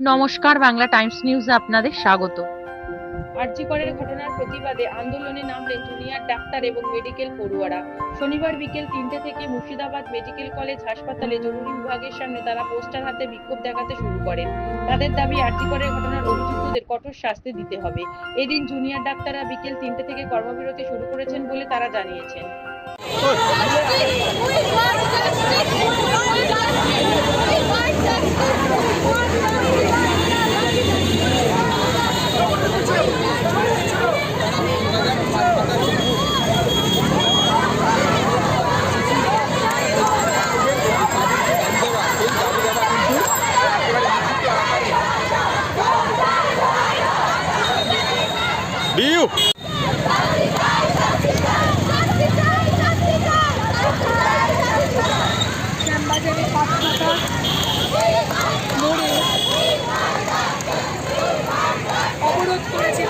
নমস্কার, বাংলা টাইমস নিউজে আপনাদের স্বাগত। আরজি করের ঘটনার প্রতিবাদে আন্দোলনে নামলেন জুনিয়র ডাক্তার এবং মেডিকেল পড়ুয়ারা। শনিবার বিকেল ৩টে থেকে মুর্শিদাবাদ মেডিকেল কলেজ হাসপাতালে জরুরি বিভাগের সামনে তারা পোস্টার হাতে বিক্ষোভ দেখাতে শুরু করেন। তাদের দাবি আরজি করের ঘটনার অভিযুক্তদের কঠোর শাস্তি দিতে হবে। এদিন জুনিয়র ডাক্তাররা বিকেল ৩টে থেকে কর্মবিরতি শুরু করেছেন বলে তারা জানিয়েছেন। Bill! অবরোধ করেছে।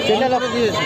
চ্যানেল দিয়েছি।